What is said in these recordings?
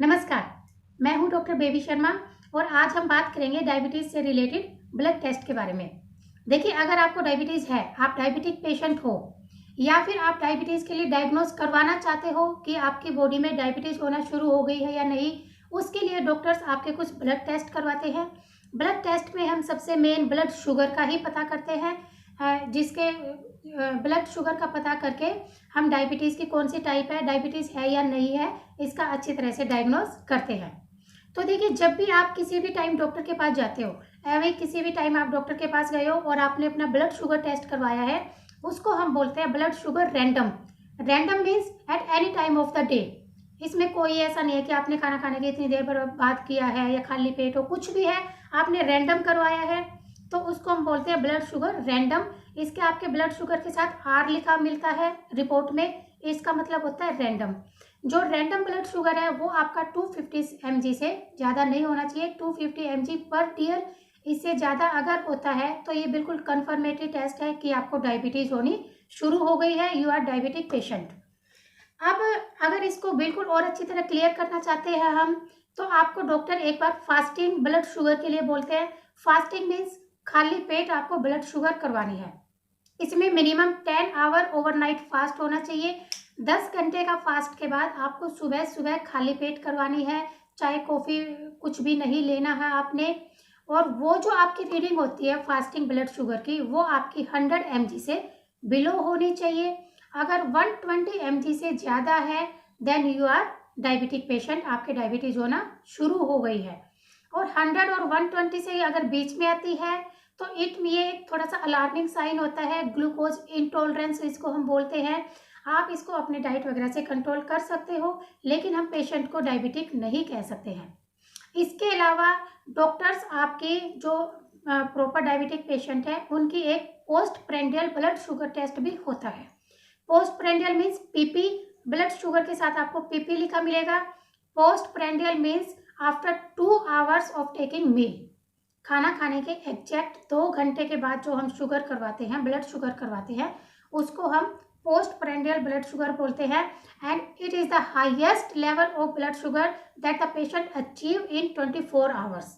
नमस्कार, मैं हूं डॉक्टर बेबी शर्मा और आज हम बात करेंगे डायबिटीज़ से रिलेटेड ब्लड टेस्ट के बारे में। देखिए, अगर आपको डायबिटीज़ है, आप डायबिटिक पेशेंट हो या फिर आप डायबिटीज़ के लिए डायग्नोज करवाना चाहते हो कि आपकी बॉडी में डायबिटीज़ होना शुरू हो गई है या नहीं, उसके लिए डॉक्टर्स आपके कुछ ब्लड टेस्ट करवाते हैं। ब्लड टेस्ट में हम सबसे मेन ब्लड शुगर का ही पता करते हैं, जिसके ब्लड शुगर का पता करके हम डायबिटीज़ की कौन सी टाइप है, डायबिटीज़ है या नहीं है, इसका अच्छी तरह से डायग्नोज करते हैं। तो देखिए, जब भी आप किसी भी टाइम डॉक्टर के पास जाते हो, एवं किसी भी टाइम आप डॉक्टर के पास गए हो और आपने अपना ब्लड शुगर टेस्ट करवाया है, उसको हम बोलते हैं blood sugar random. Random means eight any time of the day. इसमें कोई ऐसा नहीं है कि आपने खाना खाने के इतनी देर बाद किया है या खाली पेट हो, कुछ भी है, आपने रैंडम करवाया है तो उसको हम बोलते हैं ब्लड शुगर रैंडम। इसके आपके ब्लड शुगर के साथ आर लिखा मिलता है रिपोर्ट में, इसका मतलब होता है रैंडम। जो रैंडम ब्लड शुगर है वो आपका 250 mg से ज़्यादा नहीं होना चाहिए, 250 mg पर डियर। इससे ज़्यादा अगर होता है तो ये बिल्कुल कन्फर्मेटरी टेस्ट है कि आपको डायबिटीज़ होनी शुरू हो गई है, यू आर डायबिटिक पेशेंट। अब अगर इसको बिल्कुल और अच्छी तरह क्लियर करना चाहते हैं हम, तो आपको डॉक्टर एक बार फास्टिंग ब्लड शुगर के लिए बोलते हैं। फास्टिंग मीन्स खाली पेट आपको ब्लड शुगर करवानी है। इसमें मिनिमम 10 आवर ओवरनाइट फास्ट होना चाहिए। 10 घंटे का फास्ट के बाद आपको सुबह सुबह खाली पेट करवानी है, चाय कॉफ़ी कुछ भी नहीं लेना है आपने। और वो जो आपकी रीडिंग होती है फास्टिंग ब्लड शुगर की, वो आपकी 100 mg से बिलो होनी चाहिए। अगर 120 mg से ज़्यादा है then you are diabetic patient, आपके डायबिटीज़ होना शुरू हो गई है। और 100 और 120 से अगर बीच में आती है तो ये थोड़ा सा अलार्मिंग साइन होता है, ग्लूकोज इंटॉलरेंस इसको हम बोलते हैं। आप इसको अपने डाइट वगैरह से कंट्रोल कर सकते हो, लेकिन हम पेशेंट को डायबिटिक नहीं कह सकते हैं। इसके अलावा डॉक्टर्स आपके जो प्रॉपर डायबिटिक पेशेंट है उनकी एक post prandial blood sugar test भी होता है। Post prandial means PP, blood sugar के साथ आपको पीपी लिखा मिलेगा। Post prandial means after 2 hours of taking meal, खाना खाने के एग्जैक्ट 2 घंटे के बाद जो हम शुगर करवाते हैं, ब्लड शुगर करवाते हैं, उसको हम पोस्ट प्रेंडियल ब्लड शुगर बोलते हैं। And it is the highest level of blood sugar that the patient achieve in 24 hours.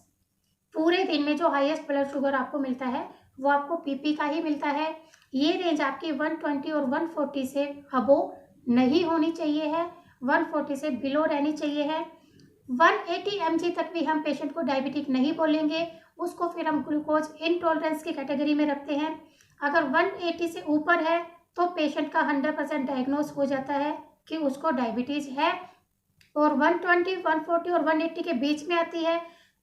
पूरे दिन में जो हाईएस्ट ब्लड शुगर आपको मिलता है वो आपको पीपी का ही मिलता है। ये रेंज आपकी 120 और 140 से अबोव नहीं होनी चाहिए है, 140 से बिलो रहनी चाहिए है। 180 mg तक भी हम पेशेंट को डायबिटिक नहीं बोलेंगे, उसको फिर हम ग्लूकोज इंटॉलरेंस की कैटेगरी में रखते हैं। अगर 180 से ऊपर है तो पेशेंट का 100% डायग्नोस हो जाता है कि उसको डायबिटीज़ है। और 120, 140 और 180 के बीच में आती है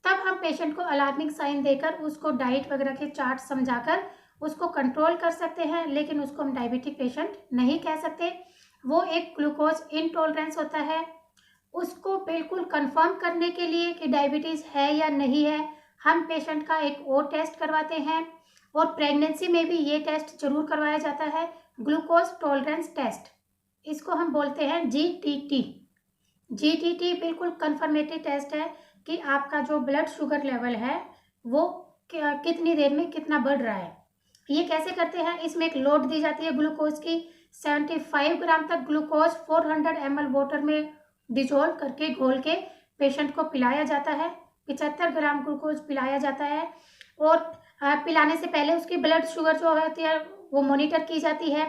तब हम पेशेंट को अलार्मिंग साइन देकर उसको डाइट वगैरह के चार्ट समझाकर उसको कंट्रोल कर सकते हैं, लेकिन उसको हम डायबिटिक पेशेंट नहीं कह सकते। वो एक ग्लूकोज इंटॉलरेंस होता है। उसको बिल्कुल कंफर्म करने के लिए कि डायबिटीज़ है या नहीं है, हम पेशेंट का एक और टेस्ट करवाते हैं। और प्रेगनेंसी में भी ये टेस्ट जरूर करवाया जाता है, ग्लूकोज टॉलरेंस टेस्ट। इसको हम बोलते हैं GTT। GTT बिल्कुल कंफर्मेटरी टेस्ट है कि आपका जो ब्लड शुगर लेवल है वो कितनी देर में कितना बढ़ रहा है। ये कैसे करते हैं, इसमें एक लोड दी जाती है ग्लूकोज की। 75 ग्राम तक ग्लूकोज 400 ml वाटर में डिजोल्व करके घोल के पेशेंट को पिलाया जाता है। 75 ग्राम ग्लूकोज पिलाया जाता है और पिलाने से पहले उसकी ब्लड शुगर जो होती है वो मॉनिटर की जाती है।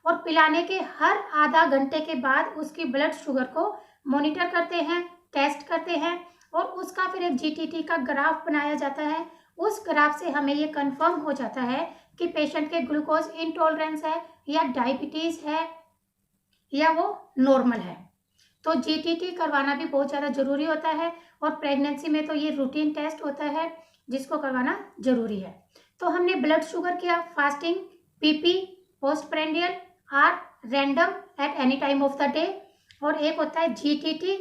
और पिलाने के हर आधा घंटे के बाद उसकी ब्लड शुगर को मॉनिटर करते हैं, टेस्ट करते हैं और उसका फिर एक GTT का ग्राफ बनाया जाता है। उस ग्राफ से हमें ये कंफर्म हो जाता है कि पेशेंट के ग्लूकोज इंटॉलरेंस है या डायबिटीज़ है या वो नॉर्मल है। तो GTT करवाना भी बहुत ज़्यादा ज़रूरी होता है और प्रेगनेंसी में तो ये रूटीन टेस्ट होता है जिसको करवाना ज़रूरी है। तो हमने ब्लड शुगर किया, fasting, PP, post prandial, or, random at any time of the day, और एक होता है GTT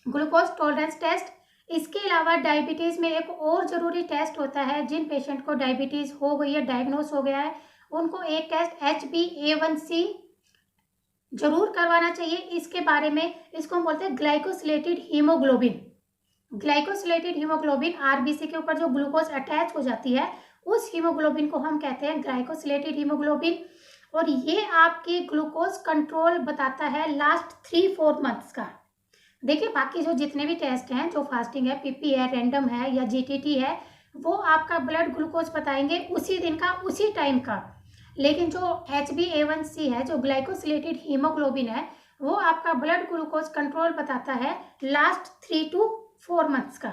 ग्लूकोज टॉलरेंस टेस्ट। इसके अलावा डायबिटीज़ में एक और ज़रूरी टेस्ट होता है, जिन पेशेंट को डायबिटीज़ हो गई है, डायग्नोस हो गया है, उनको एक टेस्ट HbA1c जरूर करवाना चाहिए। इसके बारे में इसको हम बोलते हैं glycosylated haemoglobin. Glycosylated haemoglobin RBC के ऊपर जो ग्लूकोज अटैच हो जाती है उस हीमोग्लोबिन को हम कहते हैं ग्लाइकोसिलेटेड हीमोग्लोबिन। और ये आपकी ग्लूकोज कंट्रोल बताता है लास्ट 3-4 मंथ्स का। देखिए बाकी जो जितने भी टेस्ट हैं, जो फास्टिंग है, पीपी है, रैंडम है या जीटीटी है, वो आपका ब्लड ग्लूकोज बताएंगे उसी दिन का उसी टाइम का। लेकिन जो HbA1c है, जो ग्लाइकोसिलेटेड हीमोग्लोबिन है, वो आपका ब्लड ग्लूकोज कंट्रोल बताता है लास्ट 3 to 4 मंथ्स का।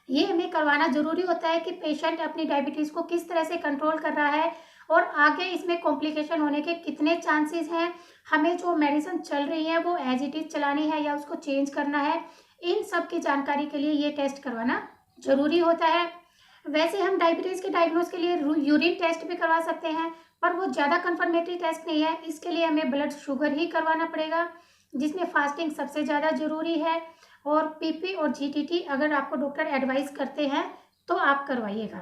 ये हमें करवाना जरूरी होता है कि पेशेंट अपनी डायबिटीज को किस तरह से कंट्रोल कर रहा है और आगे इसमें कॉम्प्लिकेशन होने के कितने चांसेस हैं, हमें जो मेडिसिन चल रही है वो एज इट इज चलानी है या उसको चेंज करना है। इन सब की जानकारी के लिए ये टेस्ट करवाना जरूरी होता है। वैसे हम डायबिटीज के डायग्नोज के लिए यूरिन टेस्ट भी करवा सकते हैं, पर वो ज़्यादा कंफर्मेटरी टेस्ट नहीं है। इसके लिए हमें ब्लड शुगर ही करवाना पड़ेगा, जिसमें फास्टिंग सबसे ज़्यादा जरूरी है। और पीपी और जीटीटी अगर आपको डॉक्टर एडवाइस करते हैं तो आप करवाइएगा।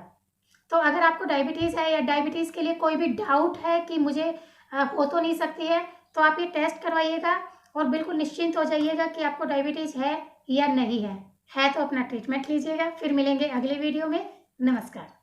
तो अगर आपको डायबिटीज़ है या डायबिटीज़ के लिए कोई भी डाउट है कि मुझे हो तो नहीं सकती है, तो आप ये टेस्ट करवाइएगा और बिल्कुल निश्चिंत हो जाइएगा कि आपको डायबिटीज़ है या नहीं है। तो अपना ट्रीटमेंट लीजिएगा। फिर मिलेंगे अगले वीडियो में। नमस्कार।